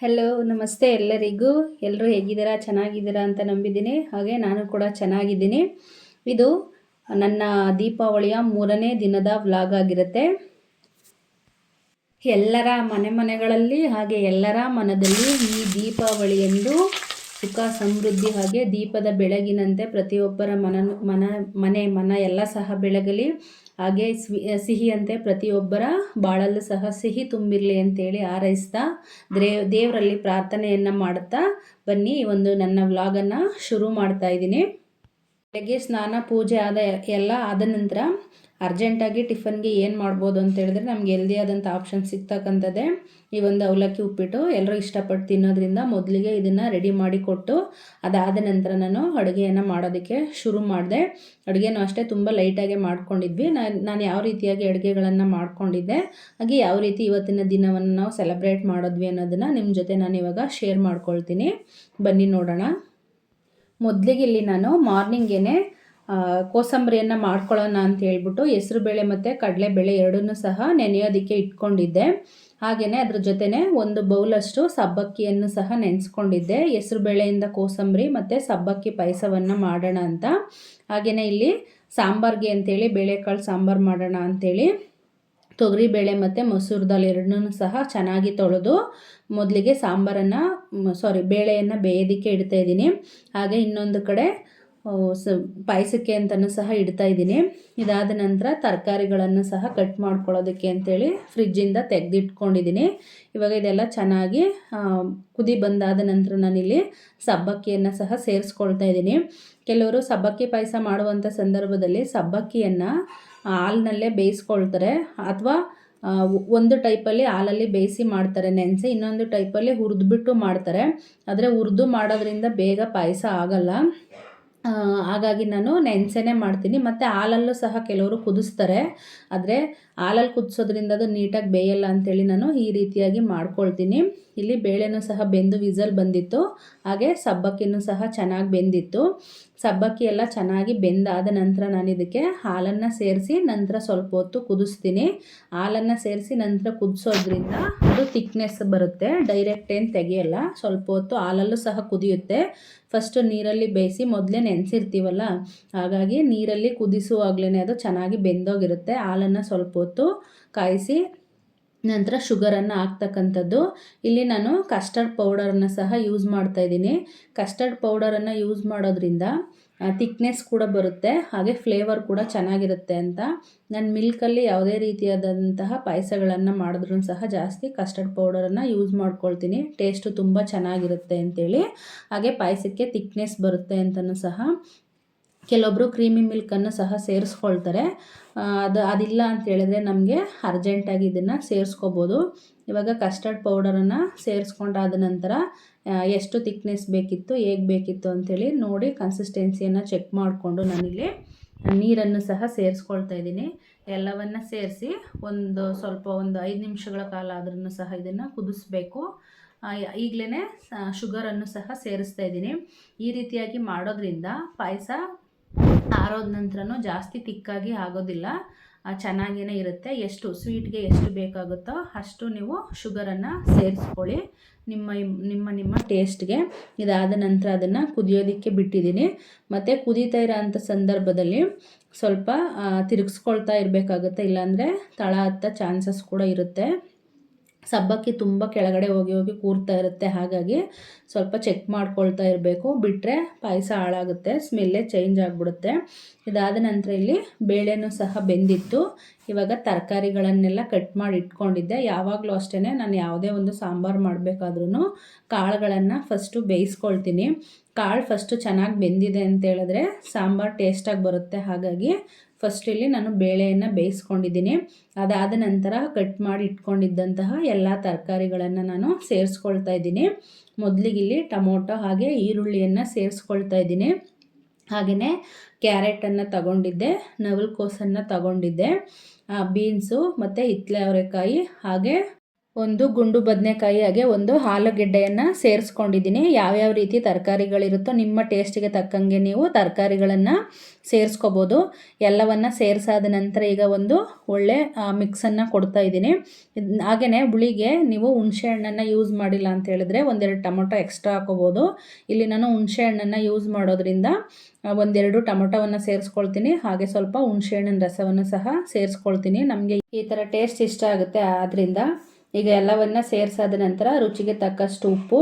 Hello ನಮಸ್ತೆ ಎಲ್ಲರಿಗೂ. ಎಲ್ಲರೂ ಹೇಗಿದ್ದೀರಾ? ಚೆನ್ನಾಗಿದ್ದೀರಾ ಅಂತ ನಂಬಿದ್ದೀನಿ. ಹಾಗೆ ನಾನು ಕೂಡ ಚೆನ್ನಾಗಿದ್ದೀನಿ. ಇದು ನನ್ನ ದೀಪಾವಳಿಯ 3ನೇ ದಿನದ ವ್ಲಾಗ್ ಆಗಿರುತ್ತೆ. ಎಲ್ಲರ ಮನೆಗಳಲ್ಲಿ ಹಾಗೆ ಎಲ್ಲರ ಮನದಲ್ಲಿ ಈ ದೀಪಾವಳಿಯಂದು ಸುಖ ಸಮೃದ್ಧಿ ಹಾಗೆ ದೀಪದ ಬೆಳಗಿನಂತೆ ಪ್ರತಿಯೊಬ್ಬರ ಮನ ಎಲ್ಲ ಸಹ ಬೆಳಗಲಿ. ಹಾಗೆ ಸಿಹಿಯಂತೆ ಪ್ರತಿಯೊಬ್ಬರ ಬಾಳಲ್ಲೂ ಸಹ ಸಿಹಿ ತುಂಬಿರಲಿ ಅಂತೇಳಿ ಹಾರೈಸ್ತಾ ದೇವರಲ್ಲಿ ಪ್ರಾರ್ಥನೆಯನ್ನು ಮಾಡುತ್ತಾ ಬನ್ನಿ ಒಂದು ನನ್ನ ವ್ಲಾಗನ್ನು ಶುರು ಮಾಡ್ತಾ ಇದ್ದೀನಿ. ಬೆಳಗ್ಗೆ ಸ್ನಾನ ಪೂಜೆ ಎಲ್ಲ ಆದ ನಂತರ ಅರ್ಜೆಂಟಾಗಿ ಟಿಫನ್ಗೆ ಏನು ಮಾಡ್ಬೋದು ಅಂತ ಹೇಳಿದ್ರೆ ನಮ್ಗೆ ಹೆಲ್ದಿ ಆದಂಥ ಆಪ್ಷನ್ ಸಿಗ್ತಕ್ಕಂಥದ್ದೇ ಈ ಒಂದು ಅವಲಕ್ಕಿ ಉಪ್ಪಿಟ್ಟು. ಎಲ್ಲರೂ ಇಷ್ಟಪಟ್ಟು ತಿನ್ನೋದ್ರಿಂದ ಮೊದಲಿಗೆ ಇದನ್ನು ರೆಡಿ ಮಾಡಿ ಕೊಟ್ಟು ಅದಾದ ನಂತರ ನಾನು ಅಡುಗೆಯನ್ನು ಮಾಡೋದಕ್ಕೆ ಶುರು ಮಾಡಿದೆ. ಅಡುಗೆನೂ ಅಷ್ಟೇ ತುಂಬ ಲೈಟಾಗೆ ಮಾಡ್ಕೊಂಡಿದ್ವಿ. ನಾನು ಯಾವ ರೀತಿಯಾಗಿ ಅಡುಗೆಗಳನ್ನು ಮಾಡ್ಕೊಂಡಿದ್ದೆ ಹಾಗೆ ಯಾವ ರೀತಿ ಇವತ್ತಿನ ದಿನವನ್ನು ನಾವು ಸೆಲೆಬ್ರೇಟ್ ಮಾಡಿದ್ವಿ ಅನ್ನೋದನ್ನು ನಿಮ್ಮ ಜೊತೆ ನಾನು ಇವಾಗ ಶೇರ್ ಮಾಡ್ಕೊಳ್ತೀನಿ. ಬನ್ನಿ ನೋಡೋಣ. ಮೊದಲಿಗೆ ಇಲ್ಲಿ ನಾನು ಮಾರ್ನಿಂಗೇ ಕೋಸಂಬರಿಯನ್ನು ಮಾಡ್ಕೊಳ್ಳೋಣ ಅಂತ ಹೇಳ್ಬಿಟ್ಟು ಹೆಸರುಬೇಳೆ ಮತ್ತು ಕಡಲೆಬೇಳೆ ಎರಡನ್ನೂ ಸಹ ನೆನೆಯೋದಕ್ಕೆ ಇಟ್ಕೊಂಡಿದ್ದೆ. ಹಾಗೆಯೇ ಅದ್ರ ಜೊತೆನೇ ಒಂದು ಬೌಲಷ್ಟು ಸಬ್ಬಕ್ಕಿಯನ್ನು ಸಹ ನೆನೆಸ್ಕೊಂಡಿದ್ದೆ. ಹೆಸರುಬೇಳೆಯಿಂದ ಕೋಸಂಬರಿ ಮತ್ತು ಸಬ್ಬಕ್ಕಿ ಪಾಯಸವನ್ನು ಮಾಡೋಣ ಅಂತ. ಹಾಗೆಯೇ ಇಲ್ಲಿ ಸಾಂಬಾರಿಗೆ ಅಂತೇಳಿ ಬೇಳೆಕಾಳು ಸಾಂಬಾರು ಮಾಡೋಣ ಅಂಥೇಳಿ ತೊಗರಿಬೇಳೆ ಮತ್ತು ಮಸೂರು ದಾಲ್ ಎರಡನ್ನೂ ಸಹ ಚೆನ್ನಾಗಿ ತೊಳೆದು ಮೊದಲಿಗೆ ಬೇಳೆಯನ್ನು ಬೇಯೋದಕ್ಕೆ ಇಡ್ತಾ ಇದ್ದೀನಿ. ಹಾಗೆ ಇನ್ನೊಂದು ಕಡೆ ಪಾಯಸಕ್ಕೆ ಅಂತಲೂ ಸಹ ಇಡ್ತಾ ಇದ್ದೀನಿ. ಇದಾದ ನಂತರ ತರಕಾರಿಗಳನ್ನು ಸಹ ಕಟ್ ಮಾಡ್ಕೊಳ್ಳೋದಕ್ಕೆ ಅಂತೇಳಿ ಫ್ರಿಜ್ಜಿಂದ ತೆಗೆದಿಟ್ಕೊಂಡಿದ್ದೀನಿ. ಇವಾಗ ಇದೆಲ್ಲ ಚೆನ್ನಾಗಿ ಕುದಿ ಬಂದಾದ ನಂತರ ನಾನಿಲ್ಲಿ ಸಬ್ಬಕ್ಕಿಯನ್ನು ಸಹ ಸೇರಿಸ್ಕೊಳ್ತಾ ಇದ್ದೀನಿ. ಕೆಲವರು ಸಬ್ಬಕ್ಕಿ ಪಾಯಸ ಮಾಡುವಂಥ ಸಂದರ್ಭದಲ್ಲಿ ಸಬ್ಬಕ್ಕಿಯನ್ನು ಹಾಲಿನಲ್ಲೇ ಬೇಯಿಸ್ಕೊಳ್ತಾರೆ, ಅಥವಾ ಒಂದು ಟೈಪಲ್ಲಿ ಹಾಲಲ್ಲಿ ಬೇಯಿಸಿ ಮಾಡ್ತಾರೆ ನೆನೆಸಿ, ಇನ್ನೊಂದು ಟೈಪಲ್ಲಿ ಹುರಿದ್ಬಿಟ್ಟು ಮಾಡ್ತಾರೆ. ಆದರೆ ಹುರಿದು ಮಾಡೋದ್ರಿಂದ ಬೇಗ ಪಾಯಸ ಆಗಲ್ಲ. ಹಾಗಾಗಿ ನಾನು ನೆನೆಸೇ ಮಾಡ್ತೀನಿ. ಮತ್ತು ಹಾಲಲ್ಲೂ ಸಹ ಕೆಲವರು ಕುದಿಸ್ತಾರೆ, ಆದರೆ ಹಾಲಲ್ಲಿ ಕುದಿಸೋದ್ರಿಂದ ಅದು ನೀಟಾಗಿ ಬೇಯಲ್ಲ ಅಂಥೇಳಿ ನಾನು ಈ ರೀತಿಯಾಗಿ ಮಾಡ್ಕೊಳ್ತೀನಿ. ಇಲ್ಲಿ ಬೇಳೆನೂ ಸಹ ಬೆಂದು ವಿಸಲ್ ಬಂದಿತ್ತು, ಹಾಗೆ ಸಬ್ಬಕ್ಕಿನೂ ಸಹ ಚೆನ್ನಾಗಿ ಬೆಂದಿತ್ತು. ಸಬ್ಬಕ್ಕಿ ಎಲ್ಲ ಚೆನ್ನಾಗಿ ಬೆಂದಾದ ನಂತರ ನಾನು ಇದಕ್ಕೆ ಹಾಲನ್ನು ಸೇರಿಸಿ ನಂತರ ಸ್ವಲ್ಪ ಹೊತ್ತು ಕುದಿಸ್ತೀನಿ. ಹಾಲನ್ನು ಸೇರಿಸಿ ನಂತರ ಕುದಿಸೋದ್ರಿಂದ ಅದು ಥಿಕ್ನೆಸ್ ಬರುತ್ತೆ, ಡೈರೆಕ್ಟ್ ಏನು ತೆಗೆಯಲ್ಲ. ಸ್ವಲ್ಪ ಹೊತ್ತು ಹಾಲಲ್ಲೂ ಸಹ ಕುದಿಯುತ್ತೆ. ಫಸ್ಟು ನೀರಲ್ಲಿ ಬೇಯಿಸಿ ಮೊದಲೇ ನೆನೆಸಿರ್ತೀವಲ್ಲ, ಹಾಗಾಗಿ ನೀರಲ್ಲಿ ಕುದಿಸುವಾಗಲೇ ಅದು ಚೆನ್ನಾಗಿ ಬೆಂದೋಗಿರುತ್ತೆ. ಹಾಲನ್ನು ಸ್ವಲ್ಪ ಹೊತ್ತು ಕಾಯಿಸಿ ನಂತರ ಶುಗರನ್ನು ಹಾಕ್ತಕ್ಕಂಥದ್ದು. ಇಲ್ಲಿ ನಾನು ಕಸ್ಟರ್ಡ್ ಪೌಡರನ್ನು ಸಹ ಯೂಸ್ ಮಾಡ್ತಾಯಿದ್ದೀನಿ. ಕಸ್ಟರ್ಡ್ ಪೌಡರನ್ನು ಯೂಸ್ ಮಾಡೋದ್ರಿಂದ ಥಿಕ್ನೆಸ್ ಕೂಡ ಬರುತ್ತೆ, ಹಾಗೆ ಫ್ಲೇವರ್ ಕೂಡ ಚೆನ್ನಾಗಿರುತ್ತೆ ಅಂತ ನಾನು ಮಿಲ್ಕಲ್ಲಿ ಯಾವುದೇ ರೀತಿಯಾದಂತಹ ಪಾಯಸಗಳನ್ನು ಮಾಡಿದ್ರೂ ಸಹ ಜಾಸ್ತಿ ಕಸ್ಟರ್ಡ್ ಪೌಡರನ್ನು ಯೂಸ್ ಮಾಡ್ಕೊಳ್ತೀನಿ. ಟೇಸ್ಟು ತುಂಬ ಚೆನ್ನಾಗಿರುತ್ತೆ ಅಂಥೇಳಿ. ಹಾಗೆ ಪಾಯಸಕ್ಕೆ ಥಿಕ್ನೆಸ್ ಬರುತ್ತೆ ಅಂತಲೂ ಸಹ ಕೆಲವೊಬ್ಬರು ಕ್ರೀಮಿ ಮಿಲ್ಕನ್ನು ಸಹ ಸೇರಿಸ್ಕೊಳ್ತಾರೆ. ಅದಿಲ್ಲ ಅಂತ ಹೇಳಿದ್ರೆ ನಮಗೆ ಅರ್ಜೆಂಟಾಗಿ ಇದನ್ನು ಸೇರಿಸ್ಕೋಬೋದು. ಇವಾಗ ಕಸ್ಟರ್ಡ್ ಪೌಡರನ್ನು ಸೇರಿಸ್ಕೊಂಡಾದ ನಂತರ ಎಷ್ಟು ಥಿಕ್ನೆಸ್ ಬೇಕಿತ್ತು, ಹೇಗೆ ಬೇಕಿತ್ತು ಅಂಥೇಳಿ ನೋಡಿ ಕನ್ಸಿಸ್ಟೆನ್ಸಿಯನ್ನು ಚೆಕ್ ಮಾಡಿಕೊಂಡು ನಾನಿಲ್ಲಿ ನೀರನ್ನು ಸಹ ಸೇರಿಸ್ಕೊಳ್ತಾ ಇದ್ದೀನಿ. ಎಲ್ಲವನ್ನು ಸೇರಿಸಿ ಒಂದು 5 ನಿಮಿಷಗಳ ಕಾಲ ಆದ್ರೂ ಸಹ ಇದನ್ನು ಕುದಿಸ್ಬೇಕು. ಈಗಲೇ ಶುಗರನ್ನು ಸಹ ಸೇರಿಸ್ತಾ ಇದ್ದೀನಿ. ಈ ರೀತಿಯಾಗಿ ಮಾಡೋದ್ರಿಂದ ಪಾಯಸ ಆರೋದ ನಂತರನೂ ಜಾಸ್ತಿ ತಿಕ್ಕಾಗಿ ಆಗೋದಿಲ್ಲ, ಚೆನ್ನಾಗೇ ಇರುತ್ತೆ. ಸ್ವೀಟ್ಗೆ ಎಷ್ಟು ಬೇಕಾಗುತ್ತೋ ಅಷ್ಟು ನೀವು ಶುಗರನ್ನು ಸೇರಿಸ್ಕೊಳ್ಳಿ ನಿಮ್ಮ ಟೇಸ್ಟ್ಗೆ. ಇದಾದ ನಂತರ ಅದನ್ನು ಕುದಿಯೋದಕ್ಕೆ ಬಿಟ್ಟಿದ್ದೀನಿ. ಮತ್ತು ಕುದೀತಾ ಇರೋ ಅಂಥ ಸಂದರ್ಭದಲ್ಲಿ ಸ್ವಲ್ಪ ತಿರುಗಿಸ್ಕೊಳ್ತಾ ಇರಬೇಕಾಗುತ್ತೆ, ಇಲ್ಲಾಂದರೆ ತಳ ಹತ್ತೋ ಚಾನ್ಸಸ್ ಕೂಡ ಇರುತ್ತೆ. ಸಬ್ಬಕ್ಕಿ ತುಂಬ ಕೆಳಗಡೆ ಹೋಗಿ ಕೂರ್ತಾ ಇರುತ್ತೆ, ಹಾಗಾಗಿ ಸ್ವಲ್ಪ ಚೆಕ್ ಮಾಡ್ಕೊಳ್ತಾ ಇರಬೇಕು. ಬಿಟ್ಟರೆ ಪಾಯಸ ಹಾಳಾಗುತ್ತೆ, ಸ್ಮೆಲ್ಲೇ ಚೇಂಜ್ ಆಗಿಬಿಡುತ್ತೆ. ಇದಾದ ನಂತರ ಇಲ್ಲಿ ಬೇಳೆನೂ ಸಹ ಬೆಂದಿತ್ತು. ಇವಾಗ ತರಕಾರಿಗಳನ್ನೆಲ್ಲ ಕಟ್ ಮಾಡಿ ಇಟ್ಕೊಂಡಿದ್ದೆ. ಯಾವಾಗಲೂ ಅಷ್ಟೇ ನಾನು ಯಾವುದೇ ಒಂದು ಸಾಂಬಾರು ಮಾಡಬೇಕಾದ್ರೂ ಕಾಳುಗಳನ್ನು ಫಸ್ಟು ಬೇಯಿಸ್ಕೊಳ್ತೀನಿ. ಕಾಳು ಫಸ್ಟು ಚೆನ್ನಾಗಿ ಬೆಂದಿದೆ ಅಂತ ಹೇಳಿದ್ರೆ ಸಾಂಬಾರು ಟೇಸ್ಟಾಗಿ ಬರುತ್ತೆ. ಹಾಗಾಗಿ ಫಸ್ಟ್ ಇಲ್ಲಿ ನಾನು ಬೇಳೆಯನ್ನು ಬೇಯಿಸ್ಕೊಂಡಿದ್ದೀನಿ. ಅದಾದ ನಂತರ ಕಟ್ ಮಾಡಿ ಇಟ್ಕೊಂಡಿದ್ದಂತಹ ಎಲ್ಲ ತರಕಾರಿಗಳನ್ನು ನಾನು ಸೇರಿಸ್ಕೊಳ್ತಾ ಇದ್ದೀನಿ. ಮೊದಲಿಗಿಲ್ಲಿ ಟೊಮೊಟೊ ಹಾಗೆ ಈರುಳ್ಳಿಯನ್ನು ಸೇರಿಸ್ಕೊಳ್ತಾ ಇದ್ದೀನಿ. ಹಾಗೆಯೇ ಕ್ಯಾರೆಟನ್ನು ತಗೊಂಡಿದ್ದೆ, ನವಲಕೋಸನ್ನು ತಗೊಂಡಿದ್ದೆ, ಬೀನ್ಸು ಮತ್ತು ಹಿತ್ತಲೆ ಅವರೆಕಾಯಿ, ಹಾಗೆ ಒಂದು ಗುಂಡು ಬದನೆಕಾಯಿ ಹಾಗೆ ಒಂದು ಆಲೂಗೆಡ್ಡೆಯನ್ನು ಸೇರಿಸ್ಕೊಂಡಿದ್ದೀನಿ. ಯಾವ್ಯಾವ ರೀತಿ ತರಕಾರಿಗಳಿರುತ್ತೋ ನಿಮ್ಮ ಟೇಸ್ಟಿಗೆ ತಕ್ಕಂಗೆ ನೀವು ತರಕಾರಿಗಳನ್ನು ಸೇರಿಸ್ಕೋಬೋದು. ಎಲ್ಲವನ್ನು ಸೇರಿಸಾದ ನಂತರ ಈಗ ಒಂದು ಒಳ್ಳೆ ಮಿಕ್ಸನ್ನು ಕೊಡ್ತಾ ಇದ್ದೀನಿ. ಹಾಗೆಯೇ ಹುಳಿಗೆ ನೀವು ಹುಣಸೆ ಹಣ್ಣನ್ನು ಯೂಸ್ ಮಾಡಿಲ್ಲ ಅಂತ ಹೇಳಿದ್ರೆ ಒಂದೆರಡು ಟೊಮೊಟೊ ಎಕ್ಸ್ಟ್ರಾ ಹಾಕೋಬೋದು. ಇಲ್ಲಿ ನಾನು ಹುಣಸೆ ಹಣ್ಣನ್ನು ಯೂಸ್ ಮಾಡೋದ್ರಿಂದ ಒಂದೆರಡು ಟೊಮೊಟೊವನ್ನು ಸೇರಿಸ್ಕೊಳ್ತೀನಿ. ಹಾಗೆ ಸ್ವಲ್ಪ ಹುಣಸೆ ಹಣ್ಣಿನ ರಸವನ್ನು ಸಹ ಸೇರಿಸ್ಕೊಳ್ತೀನಿ. ನಮಗೆ ಈ ಥರ ಟೇಸ್ಟ್ ಇಷ್ಟ ಆಗುತ್ತೆ. ಆದ್ದರಿಂದ ಈಗ ಎಲ್ಲವನ್ನು ಸೇರಿಸಾದ ನಂತರ ರುಚಿಗೆ ತಕ್ಕಷ್ಟು ಉಪ್ಪು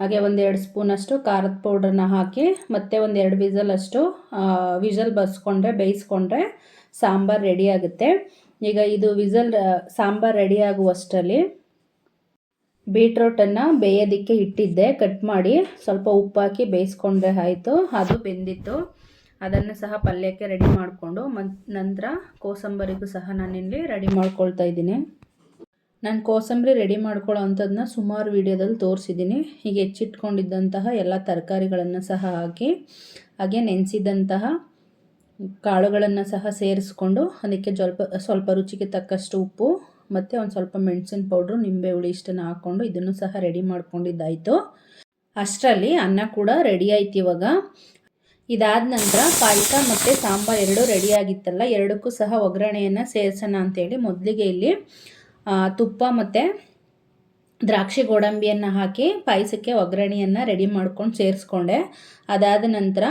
ಹಾಗೆ ಒಂದೆರಡು ಸ್ಪೂನಷ್ಟು ಖಾರದ ಪೌಡ್ರನ್ನ ಹಾಕಿ ಮತ್ತೆ ಒಂದೆರಡು ವಿಸಲ್ ಬೇಯಿಸ್ಕೊಂಡ್ರೆ ಸಾಂಬಾರು ರೆಡಿ ಆಗುತ್ತೆ. ಈಗ ಇದು ಸಾಂಬಾರು ರೆಡಿ ಆಗುವಷ್ಟರಲ್ಲಿ ಬೀಟ್ರೋಟನ್ನು ಬೇಯೋದಕ್ಕೆ ಇಟ್ಟಿದ್ದೆ. ಕಟ್ ಮಾಡಿ ಸ್ವಲ್ಪ ಉಪ್ಪು ಹಾಕಿ ಬೇಯಿಸ್ಕೊಂಡ್ರೆ ಆಯಿತು. ಅದು ಬೆಂದಿತ್ತು. ಅದನ್ನು ಸಹ ಪಲ್ಯಕ್ಕೆ ರೆಡಿ ಮಾಡಿಕೊಂಡು ನಂತರ ಕೋಸಂಬರಿಗೂ ಸಹ ನಾನಿಲ್ಲಿ ರೆಡಿ ಮಾಡ್ಕೊಳ್ತಾ ಇದ್ದೀನಿ. ನಾನು ಕೋಸಂಬರಿ ರೆಡಿ ಮಾಡ್ಕೊಳ್ಳೋ ಅಂಥದ್ದನ್ನ ಸುಮಾರು ವೀಡಿಯೋದಲ್ಲಿ ತೋರಿಸಿದ್ದೀನಿ. ಹೀಗೆ ಹೆಚ್ಚಿಟ್ಕೊಂಡಿದ್ದಂತಹ ಎಲ್ಲ ತರಕಾರಿಗಳನ್ನು ಸಹ ಹಾಕಿ ಹಾಗೆ ನೆನೆಸಿದಂತಹ ಕಾಳುಗಳನ್ನು ಸಹ ಸೇರಿಸ್ಕೊಂಡು ಅದಕ್ಕೆ ಸ್ವಲ್ಪ ರುಚಿಗೆ ತಕ್ಕಷ್ಟು ಉಪ್ಪು ಮತ್ತು ಒಂದು ಸ್ವಲ್ಪ ಮೆಣಸಿನ ಪೌಡ್ರು, ನಿಂಬೆ ಹುಳಿ ಇಷ್ಟನ್ನು ಹಾಕ್ಕೊಂಡು ಇದನ್ನು ಸಹ ರೆಡಿ ಮಾಡ್ಕೊಂಡಿದ್ದಾಯಿತು. ಅಷ್ಟರಲ್ಲಿ ಅನ್ನ ಕೂಡ ರೆಡಿ ಆಯ್ತು. ಇವಾಗ ಇದಾದ ನಂತರ ಪಾಯಸ ಮತ್ತು ಸಾಂಬಾರು ಎರಡೂ ರೆಡಿಯಾಗಿತ್ತಲ್ಲ, ಎರಡಕ್ಕೂ ಸಹ ಒಗ್ಗರಣೆಯನ್ನು ಸೇರಿಸೋಣ ಅಂಥೇಳಿ ಮೊದಲಿಗೆ ಇಲ್ಲಿ ತುಪ್ಪ ಮತ್ತು ದ್ರಾಕ್ಷಿ ಗೋಡಂಬಿಯನ್ನು ಹಾಕಿ ಪಾಯಸಕ್ಕೆ ಒಗ್ಗರಣೆಯನ್ನು ರೆಡಿ ಮಾಡ್ಕೊಂಡು ಸೇರಿಸ್ಕೊಂಡೆ. ಅದಾದ ನಂತರ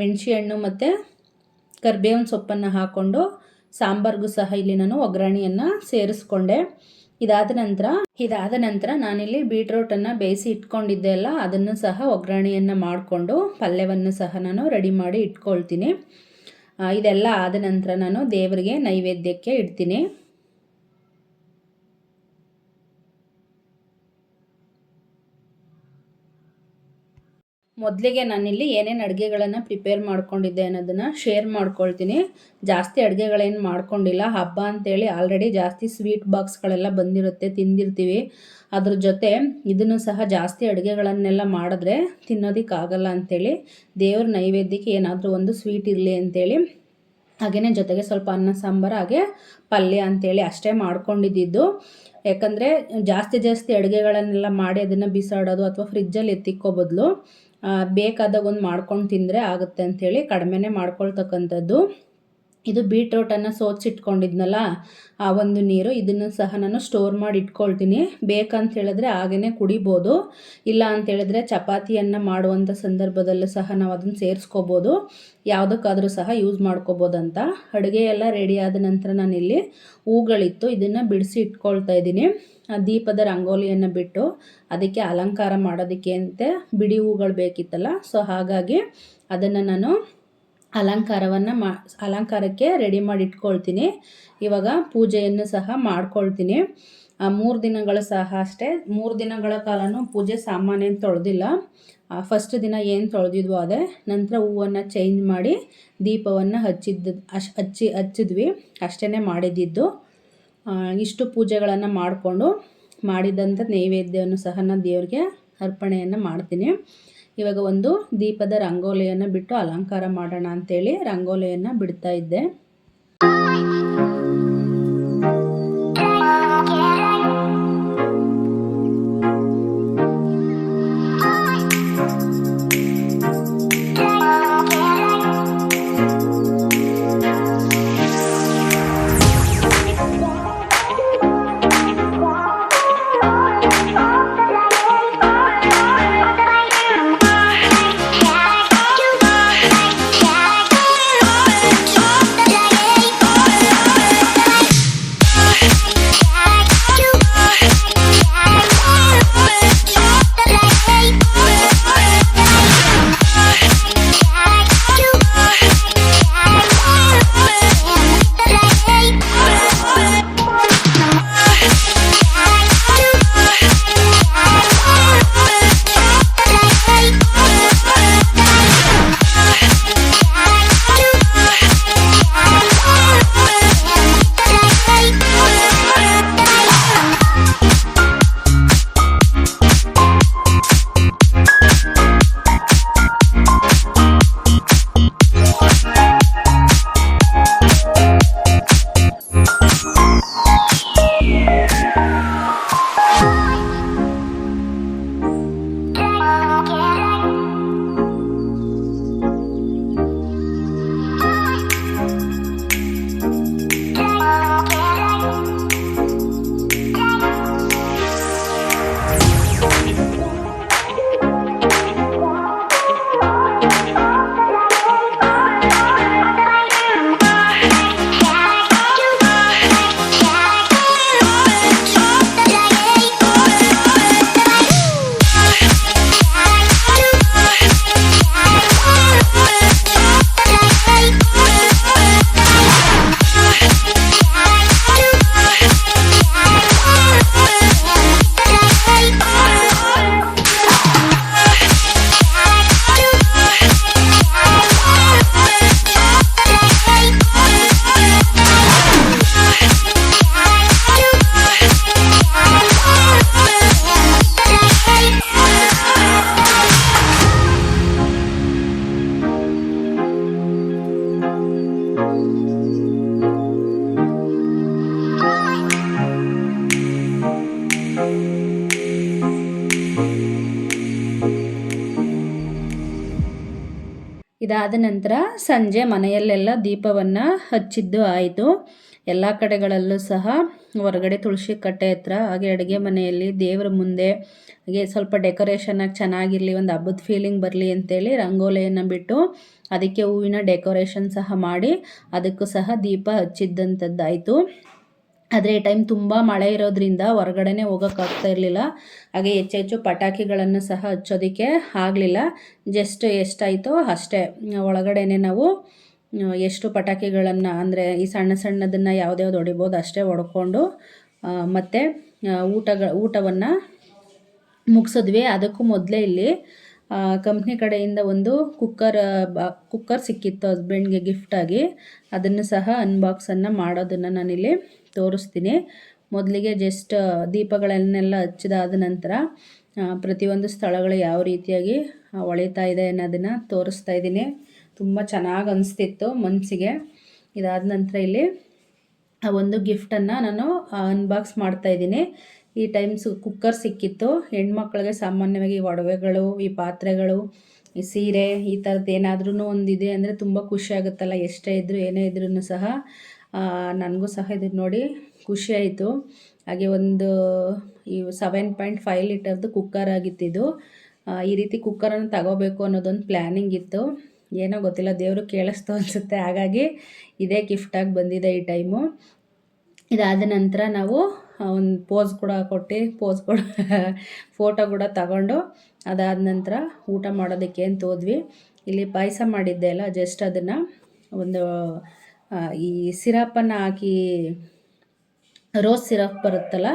ಮೆಣಸಿ ಹಣ್ಣು ಮತ್ತು ಕರಿಬೇವಿನ ಸೊಪ್ಪನ್ನು ಹಾಕ್ಕೊಂಡು ಸಾಂಬಾರಿಗೂ ಸಹ ಇಲ್ಲಿ ನಾನು ಒಗ್ಗರಣೆಯನ್ನು ಸೇರಿಸ್ಕೊಂಡೆ. ಇದಾದ ನಂತರ ನಾನಿಲ್ಲಿ ಬೀಟ್ರೋಟನ್ನು ಬೇಯಿಸಿ ಇಟ್ಕೊಂಡಿದ್ದೆ ಅಲ್ಲ, ಅದನ್ನು ಸಹ ಒಗ್ಗರಣೆಯನ್ನು ಮಾಡಿಕೊಂಡು ಪಲ್ಯವನ್ನು ಸಹ ನಾನು ರೆಡಿ ಮಾಡಿ ಇಟ್ಕೊಳ್ತೀನಿ. ಇದೆಲ್ಲ ಆದ ನಂತರ ನಾನು ದೇವರಿಗೆ ನೈವೇದ್ಯಕ್ಕೆ ಇಡ್ತೀನಿ. ಮೊದಲಿಗೆ ನಾನಿಲ್ಲಿ ಏನೇನು ಅಡುಗೆಗಳನ್ನು ಪ್ರಿಪೇರ್ ಮಾಡ್ಕೊಂಡಿದ್ದೆ ಅನ್ನೋದನ್ನು ಶೇರ್ ಮಾಡ್ಕೊಳ್ತೀನಿ. ಜಾಸ್ತಿ ಅಡುಗೆಗಳೇನು ಮಾಡ್ಕೊಂಡಿಲ್ಲ. ಹಬ್ಬ ಅಂತೇಳಿ ಆಲ್ರೆಡಿ ಜಾಸ್ತಿ ಸ್ವೀಟ್ ಬಾಕ್ಸ್ಗಳೆಲ್ಲ ಬಂದಿರುತ್ತೆ, ತಿಂದಿರ್ತೀವಿ. ಅದ್ರ ಜೊತೆ ಇದನ್ನು ಸಹ ಜಾಸ್ತಿ ಅಡುಗೆಗಳನ್ನೆಲ್ಲ ಮಾಡಿದ್ರೆ ತಿನ್ನೋದಕ್ಕಾಗಲ್ಲ ಅಂಥೇಳಿ ದೇವ್ರ ನೈವೇದ್ಯಕ್ಕೆ ಏನಾದರೂ ಒಂದು ಸ್ವೀಟ್ ಇರಲಿ ಅಂಥೇಳಿ ಹಾಗೆಯೇ ಜೊತೆಗೆ ಸ್ವಲ್ಪ ಅನ್ನ ಸಾಂಬಾರು ಹಾಗೆ ಪಲ್ಯ ಅಂಥೇಳಿ ಅಷ್ಟೇ ಮಾಡ್ಕೊಂಡಿದ್ದು. ಯಾಕಂದರೆ ಜಾಸ್ತಿ ಅಡುಗೆಗಳನ್ನೆಲ್ಲ ಮಾಡಿ ಅದನ್ನು ಬಿಸಾಡೋದು ಅಥವಾ ಫ್ರಿಜ್ಜಲ್ಲಿ ಎತ್ತಿಕ್ಕೋ ಬದಲು ಬೇಕಾದಾಗ ಒಂದು ಮಾಡ್ಕೊಂಡು ತಿಂದರೆ ಆಗುತ್ತೆ ಅಂಥೇಳಿ ಕಡಿಮೆನೇ ಮಾಡ್ಕೊಳ್ತಕ್ಕಂಥದ್ದು. ಇದು ಬೀಟ್ರೋಟನ್ನು ಸೋಚಿಟ್ಕೊಂಡಿದ್ನಲ್ಲ ಆ ಒಂದು ನೀರು, ಇದನ್ನು ಸಹ ನಾನು ಸ್ಟೋರ್ ಮಾಡಿ ಇಟ್ಕೊಳ್ತೀನಿ. ಬೇಕಂತ ಹೇಳಿದ್ರೆ ಹಾಗೇ ಕುಡಿಬೋದು. ಇಲ್ಲ ಅಂತೇಳಿದ್ರೆ ಚಪಾತಿಯನ್ನು ಮಾಡುವಂಥ ಸಂದರ್ಭದಲ್ಲೂ ಸಹ ನಾವು ಅದನ್ನು ಸೇರಿಸ್ಕೋಬೋದು. ಯಾವುದಕ್ಕಾದರೂ ಸಹ ಯೂಸ್ ಮಾಡ್ಕೋಬೋದಂತ. ಅಡುಗೆ ಎಲ್ಲ ರೆಡಿ ಆದ ನಂತರ ನಾನಿಲ್ಲಿ ಹೂಗಳಿತ್ತು, ಇದನ್ನು ಬಿಡಿಸಿ ಇಟ್ಕೊಳ್ತಾ ಇದ್ದೀನಿ. ದೀಪದ ರಂಗೋಲಿಯನ್ನು ಬಿಟ್ಟು ಅದಕ್ಕೆ ಅಲಂಕಾರ ಮಾಡೋದಕ್ಕೆ ಅಂತ ಬಿಡಿ ಹೂಗಳು ಬೇಕಿತ್ತಲ್ಲ, ಸೊ ಹಾಗಾಗಿ ಅದನ್ನು ನಾನು ಅಲಂಕಾರಕ್ಕೆ ರೆಡಿ ಮಾಡಿ ಇಟ್ಕೊಳ್ತೀನಿ. ಇವಾಗ ಪೂಜೆಯನ್ನು ಸಹ ಮಾಡ್ಕೊಳ್ತೀನಿ. 3 ದಿನಗಳು ಸಹ ಅಷ್ಟೇ. 3 ದಿನಗಳ ಕಾಲನೂ ಪೂಜೆ ಸಾಮಾನ್ಯನ ತೊಳೆದಿಲ್ಲ. ಫಸ್ಟ್ ದಿನ ಏನು ತೊಳೆದಿದ್ವೋ ಅದೇ. ನಂತರ ಹೂವನ್ನು ಚೇಂಜ್ ಮಾಡಿ ದೀಪವನ್ನು ಹಚ್ಚಿದ್ವಿ. ಅಷ್ಟೇ ಮಾಡಿದ್ದು. ಇಷ್ಟು ಪೂಜೆಗಳನ್ನು ಮಾಡಿಕೊಂಡು ಮಾಡಿದಂಥ ನೈವೇದ್ಯವನ್ನು ಸಹ ನಾನು ದೇವರಿಗೆ ಅರ್ಪಣೆಯನ್ನು ಮಾಡ್ತೀನಿ. ಇವಾಗ ಒಂದು ದೀಪದ ರಂಗೋಲಿಯನ್ನು ಬಿಟ್ಟು ಅಲಂಕಾರ ಮಾಡೋಣ ಅಂಥೇಳಿ ರಂಗೋಲಿಯನ್ನು ಬಿಡ್ತಾ ಇದ್ದೆ. ಇದಾದ ನಂತರ ಸಂಜೆ ಮನೆಯಲ್ಲೆಲ್ಲ ದೀಪವನ್ನು ಹಚ್ಚಿದ್ದು ಆಯಿತು. ಎಲ್ಲ ಕಡೆಗಳಲ್ಲೂ ಸಹ ಹೊರಗಡೆ ತುಳಸಿ ಕಟ್ಟೆ ಹತ್ರ, ಹಾಗೆ ಅಡುಗೆ ಮನೆಯಲ್ಲಿ, ದೇವರ ಮುಂದೆ, ಹಾಗೆ ಸ್ವಲ್ಪ ಡೆಕೋರೇಷನಾಗಿ ಚೆನ್ನಾಗಿರಲಿ, ಒಂದು ಹಬ್ಬದ ಫೀಲಿಂಗ್ ಬರಲಿ ಅಂತೇಳಿ ರಂಗೋಲಿಯನ್ನು ಬಿಟ್ಟು ಅದಕ್ಕೆ ಹೂವಿನ ಡೆಕೋರೇಷನ್ ಸಹ ಮಾಡಿ ಅದಕ್ಕೂ ಸಹ ದೀಪ ಹಚ್ಚಿದ್ದಂಥದ್ದಾಯಿತು. ಆದರೆ ಈ ಟೈಮ್ ತುಂಬ ಮಳೆ ಇರೋದ್ರಿಂದ ಹೊರಗಡೆನೇ ಹೋಗೋಕ್ಕಾಗ್ತಾ ಇರಲಿಲ್ಲ. ಹಾಗೆ ಹೆಚ್ಚೆಚ್ಚು ಪಟಾಕಿಗಳನ್ನು ಸಹ ಹಚ್ಚೋದಕ್ಕೆ ಆಗಲಿಲ್ಲ. ಜಸ್ಟ್ ಎಷ್ಟಾಯಿತೋ ಅಷ್ಟೇ, ಒಳಗಡೆನೇ ನಾವು ಎಷ್ಟು ಪಟಾಕಿಗಳನ್ನು ಅಂದರೆ ಈ ಸಣ್ಣ ಸಣ್ಣದನ್ನು ಯಾವುದ್ಯಾವ್ದು ಹೊಡಿಬೋದು ಅಷ್ಟೇ ಹೊಡ್ಕೊಂಡು ಮತ್ತು ಊಟವನ್ನು ಮುಗಿಸಿದ್ವಿ. ಅದಕ್ಕೂ ಮೊದಲೇ ಇಲ್ಲಿ ಕಂಪ್ನಿ ಕಡೆಯಿಂದ ಒಂದು ಕುಕ್ಕರ್ ಸಿಕ್ಕಿತ್ತು ಹಸ್ಬೆಂಡ್ಗೆ ಗಿಫ್ಟಾಗಿ. ಅದನ್ನು ಸಹ ಅನ್ಬಾಕ್ಸನ್ನು ಮಾಡೋದನ್ನು ನಾನಿಲ್ಲಿ ತೋರಿಸ್ತೀನಿ. ಮೊದಲಿಗೆ ಜಸ್ಟ್ ದೀಪಗಳನ್ನೆಲ್ಲ ಹಚ್ಚಿದಾದ ನಂತರ ಪ್ರತಿಯೊಂದು ಸ್ಥಳಗಳು ಯಾವ ರೀತಿಯಾಗಿ ಹೊಳಿತಾ ಇದೆ ಅನ್ನೋದನ್ನು ತೋರಿಸ್ತಾ ಇದ್ದೀನಿ. ತುಂಬ ಚೆನ್ನಾಗಿ ಅನಿಸ್ತಿತ್ತು ಮನಸ್ಸಿಗೆ. ಇದಾದ ನಂತರ ಇಲ್ಲಿ ಆ ಒಂದು ಗಿಫ್ಟನ್ನು ನಾನು ಅನ್ಬಾಕ್ಸ್ ಮಾಡ್ತಾಯಿದ್ದೀನಿ. ಈ ಟೈಮ್ಸ್ ಕುಕ್ಕರ್ ಸಿಕ್ಕಿತ್ತು. ಹೆಣ್ಮಕ್ಳಿಗೆ ಸಾಮಾನ್ಯವಾಗಿ ಒಡವೆಗಳು, ಈ ಪಾತ್ರೆಗಳು, ಈ ಸೀರೆ, ಈ ಥರದ್ದು ಏನಾದ್ರೂ ಒಂದಿದೆ ಅಂದರೆ ತುಂಬ ಖುಷಿ ಆಗುತ್ತಲ್ಲ. ಎಷ್ಟೇ ಇದ್ದರೂ ಏನೇ ಇದ್ರೂ ಸಹ. ನನಗೂ ಸಹ ಇದು ನೋಡಿ ಖುಷಿ ಆಯಿತು. ಹಾಗೆ ಒಂದು ಈ 7.5 ಲೀಟರ್ದು ಕುಕ್ಕರ್ ಆಗಿತ್ತಿದು. ಈ ರೀತಿ ಕುಕ್ಕರನ್ನು ತಗೋಬೇಕು ಅನ್ನೋದೊಂದು ಪ್ಲ್ಯಾನಿಂಗ್ ಇತ್ತು. ಏನೋ ಗೊತ್ತಿಲ್ಲ, ದೇವರು ಕೇಳಿಸ್ತು ಅನಿಸುತ್ತೆ. ಹಾಗಾಗಿ ಇದೇ ಗಿಫ್ಟಾಗಿ ಬಂದಿದೆ ಈ ಟೈಮು. ಇದಾದ ನಂತರ ನಾವು ಒಂದು ಪೋಸ್ ಕೂಡ ಫೋಟೋ ಕೂಡ ತಗೊಂಡು ಅದಾದ ನಂತರ ಊಟ ಮಾಡೋದಕ್ಕೆ ಅಂತ ಹೋದ್ವಿ. ಇಲ್ಲಿ ಪಾಯಸ ಮಾಡಿದ್ದೆ ಅಲ್ಲ, ಜಸ್ಟ್ ಅದನ್ನು ಒಂದು ಈ ಸಿರಪನ್ನು ಹಾಕಿ, ರೋಸ್ ಸಿರಪ್ ಬರುತ್ತಲ್ಲ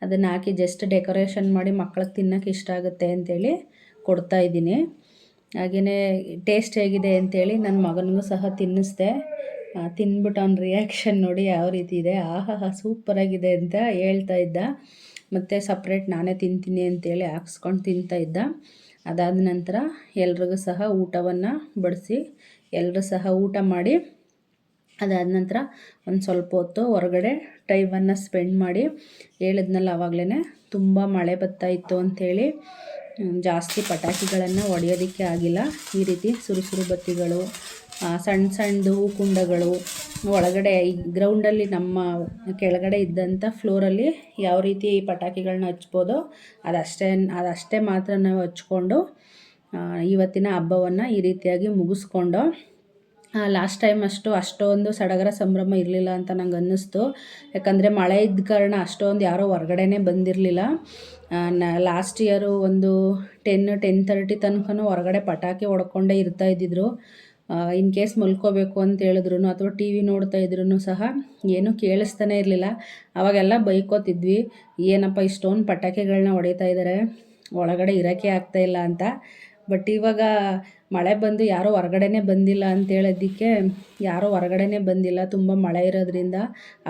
ಅದನ್ನು ಹಾಕಿ ಜಸ್ಟ್ ಡೆಕೋರೇಷನ್ ಮಾಡಿ ಮಕ್ಕಳಿಗೆ ತಿನ್ನೋಕ್ಕೆ ಇಷ್ಟ ಆಗುತ್ತೆ ಅಂಥೇಳಿ ಕೊಡ್ತಾಯಿದ್ದೀನಿ. ಹಾಗೆಯೇ ಟೇಸ್ಟ್ ಹೇಗಿದೆ ಅಂಥೇಳಿ ನನ್ನ ಮಗನಿಗೂ ಸಹ ತಿನ್ನಿಸ್ದೆ. ತಿಂದ್ಬಿಟ್ಟು ಅವ್ನ ರಿಯಾಕ್ಷನ್ ನೋಡಿ ಯಾವ ರೀತಿ ಇದೆ. ಆಹಾ ಸೂಪರಾಗಿದೆ ಅಂತ ಹೇಳ್ತಾ ಇದ್ದ. ಮತ್ತು ಸಪ್ರೇಟ್ ನಾನೇ ತಿಂತೀನಿ ಅಂತೇಳಿ ಹಾಕ್ಸ್ಕೊಂಡು ತಿಂತಾಯಿದ್ದ. ಅದಾದ ನಂತರ ಎಲ್ರಿಗೂ ಸಹ ಊಟವನ್ನು ಬಡಿಸಿ ಎಲ್ಲರೂ ಸಹ ಊಟ ಮಾಡಿ ಅದಾದ ನಂತರ ಒಂದು ಸ್ವಲ್ಪ ಹೊತ್ತು ಹೊರಗಡೆ ಟೈಮನ್ನು ಸ್ಪೆಂಡ್ ಮಾಡಿ, ಹೇಳಿದ್ನಲ್ಲ ಆವಾಗಲೇ ತುಂಬ ಮಳೆ ಬರ್ತಾಯಿತ್ತು ಅಂಥೇಳಿ ಜಾಸ್ತಿ ಪಟಾಕಿಗಳನ್ನು ಹೊಡೆಯೋದಕ್ಕೆ ಆಗಿಲ್ಲ. ಈ ರೀತಿ ಸುರುಸುರು ಬತ್ತಿಗಳು, ಸಣ್ಣ ಸಣ್ಣದು ಕುಂಡಗಳು ಒಳಗಡೆ ಈ ಗ್ರೌಂಡಲ್ಲಿ ನಮ್ಮ ಕೆಳಗಡೆ ಇದ್ದಂಥ ಫ್ಲೋರಲ್ಲಿ ಯಾವ ರೀತಿ ಪಟಾಕಿಗಳನ್ನ ಹಚ್ಬೋದೋ ಅದಷ್ಟೇ ಮಾತ್ರ ನಾವು ಹಚ್ಕೊಂಡು ಇವತ್ತಿನ ಹಬ್ಬವನ್ನು ಈ ರೀತಿಯಾಗಿ ಮುಗಿಸ್ಕೊಂಡು, ಲಾಸ್ಟ್ ಟೈಮ್ ಅಷ್ಟೊಂದು ಸಡಗರ ಸಂಭ್ರಮ ಇರಲಿಲ್ಲ ಅಂತ ನಂಗೆ ಅನ್ನಿಸ್ತು. ಯಾಕಂದರೆ ಮಳೆ ಇದ್ದ ಕಾರಣ ಅಷ್ಟೊಂದು ಯಾರೂ ಹೊರಗಡೆನೇ ಬಂದಿರಲಿಲ್ಲ. ಲಾಸ್ಟ್ ಇಯರು ಒಂದು 10-10:30 ತನಕ ಹೊರಗಡೆ ಪಟಾಕಿ ಹೊಡ್ಕೊಂಡೇ ಇದ್ದಿದ್ರು. ಇನ್ ಕೇಸ್ ಮಲ್ಕೋಬೇಕು ಅಂತ ಹೇಳಿದ್ರು ಅಥವಾ ಟಿ ವಿ ನೋಡ್ತಾ ಇದ್ರೂ ಸಹ ಏನೂ ಕೇಳಿಸ್ತಾನೆ ಇರಲಿಲ್ಲ. ಅವಾಗೆಲ್ಲ ಬೈಕೋತಿದ್ವಿ, ಏನಪ್ಪ ಇಷ್ಟೊಂದು ಪಟಾಕಿಗಳನ್ನ ಹೊಡಿತಾ ಇದ್ದಾರೆ, ಒಳಗಡೆ ಇರೋಕ್ಕೆ ಆಗ್ತಾಯಿಲ್ಲ ಅಂತ. ಬಟ್ ಇವಾಗ ಮಳೆ ಬಂದು ಯಾರೂ ಹೊರಗಡೆನೇ ಬಂದಿಲ್ಲ ಅಂತ ಹೇಳೋದಕ್ಕೆ ಯಾರೂ ಹೊರಗಡೆನೇ ಬಂದಿಲ್ಲ. ತುಂಬ ಮಳೆ ಇರೋದ್ರಿಂದ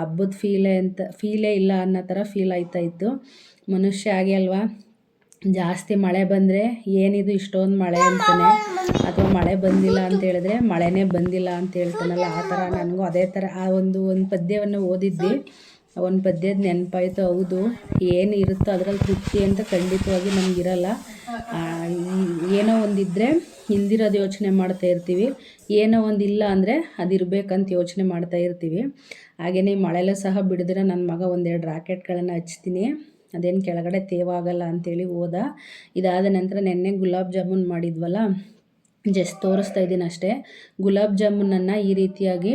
ಹಬ್ಬದ ಫೀಲೇ ಇಲ್ಲ ಅನ್ನೋ ಥರ ಫೀಲ್ ಆಯ್ತಾಯಿತ್ತು. ಮನುಷ್ಯ ಹಾಗೆ ಅಲ್ವಾ, ಜಾಸ್ತಿ ಮಳೆ ಬಂದರೆ ಏನಿದು ಇಷ್ಟೊಂದು ಮಳೆ ಅಂತಾನೆ, ಅಥವಾ ಮಳೆ ಬಂದಿಲ್ಲ ಅಂತ ಹೇಳಿದ್ರೆ ಮಳೆನೇ ಬಂದಿಲ್ಲ ಅಂತ ಹೇಳ್ತಾನಲ್ಲ, ಆ ಥರ ನನಗೂ ಅದೇ ಥರ ಆ ಒಂದು ಪದ್ಯವನ್ನು ಓದಿದ್ವಿ. ಒಂದು ಪದ್ಯದ ನೆನಪಾಯಿತು. ಹೌದು, ಏನು ಇರುತ್ತೋ ಅದರಲ್ಲಿ ತೃಪ್ತಿ ಅಂತ ಖಂಡಿತವಾಗಿ ನಮಗಿರಲ್ಲ. ಏನೋ ಒಂದಿದ್ದರೆ ಇಲ್ದಿರೋದು ಯೋಚನೆ ಮಾಡ್ತಾ ಇರ್ತೀವಿ, ಏನೋ ಒಂದಿಲ್ಲ ಅಂದರೆ ಅದಿರಬೇಕಂತ ಯೋಚನೆ ಮಾಡ್ತಾ ಇರ್ತೀವಿ. ಹಾಗೆಯೇ ಮಳೆಯಲ್ಲೂ ಸಹ ಬಿಡಿದ್ರೆ ನನ್ನ ಮಗ 1-2 ರಾಕೆಟ್ಗಳನ್ನು ಹಚ್ತೀನಿ, ಅದೇನು ಕೆಳಗಡೆ ತೇವಾಗಲ್ಲ ಅಂಥೇಳಿ ಹೋದ. ಇದಾದ ನಂತರ ನೆನ್ನೆ ಗುಲಾಬ್ ಜಾಮೂನ್ ಮಾಡಿದ್ವಲ್ಲ, ಜಸ್ಟ್ ತೋರಿಸ್ತಾ ಇದ್ದೀನಿ ಅಷ್ಟೇ. ಗುಲಾಬ್ ಜಾಮೂನನ್ನು ಈ ರೀತಿಯಾಗಿ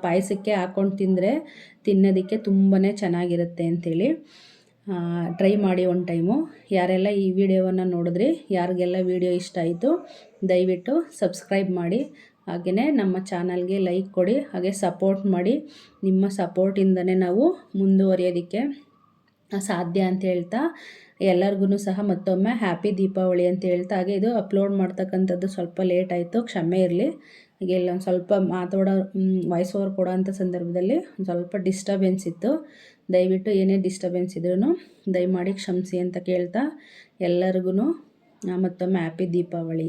ಪಾಯಸಕ್ಕೆ ಹಾಕ್ಕೊಂಡು ತಿನ್ನೋದಕ್ಕೆ ತುಂಬಾ ಚೆನ್ನಾಗಿರುತ್ತೆ ಅಂಥೇಳಿ ಟ್ರೈ ಮಾಡಿ ಒಂದು ಟೈಮು. ಯಾರೆಲ್ಲ ಈ ವಿಡಿಯೋವನ್ನು ನೋಡಿದ್ರಿ, ಯಾರಿಗೆಲ್ಲ ವಿಡಿಯೋ ಇಷ್ಟ ಆಯಿತು ದಯವಿಟ್ಟು ಸಬ್ಸ್ಕ್ರೈಬ್ ಮಾಡಿ, ಹಾಗೆಯೇ ನಮ್ಮ ಚಾನಲ್ಗೆ ಲೈಕ್ ಕೊಡಿ, ಹಾಗೆ ಸಪೋರ್ಟ್ ಮಾಡಿ. ನಿಮ್ಮ ಸಪೋರ್ಟಿಂದನೇ ನಾವು ಮುಂದುವರಿಯೋದಕ್ಕೆ ಸಾಧ್ಯ ಅಂತ ಹೇಳ್ತಾ ಎಲ್ಲರಿಗೂ ಸಹ ಮತ್ತೊಮ್ಮೆ ಹ್ಯಾಪಿ ದೀಪಾವಳಿ ಅಂತ ಹೇಳ್ತಾ, ಹಾಗೆ ಇದು ಅಪ್ಲೋಡ್ ಮಾಡ್ತಕ್ಕಂಥದ್ದು ಸ್ವಲ್ಪ ಲೇಟ್ ಆಯಿತು, ಕ್ಷಮೆ ಇರಲಿ. ಹಾಗೆ ಒಂದು ಸ್ವಲ್ಪ ವಾಯ್ಸ್ ಓವರ್ ಕೊಡೋ ಅಂಥ ಸಂದರ್ಭದಲ್ಲಿ ಒಂದು ಸ್ವಲ್ಪ ಡಿಸ್ಟರ್ಬೆನ್ಸ್ ಇತ್ತು. ದಯವಿಟ್ಟು ಏನೇ ಡಿಸ್ಟರ್ಬೆನ್ಸ್ ಇದ್ರೂ ದಯಮಾಡಿ ಕ್ಷಮಿಸಿ ಅಂತ ಕೇಳ್ತಾ ಎಲ್ಲರಿಗೂ ಮತ್ತೊಮ್ಮೆ ಹ್ಯಾಪಿ ದೀಪಾವಳಿ.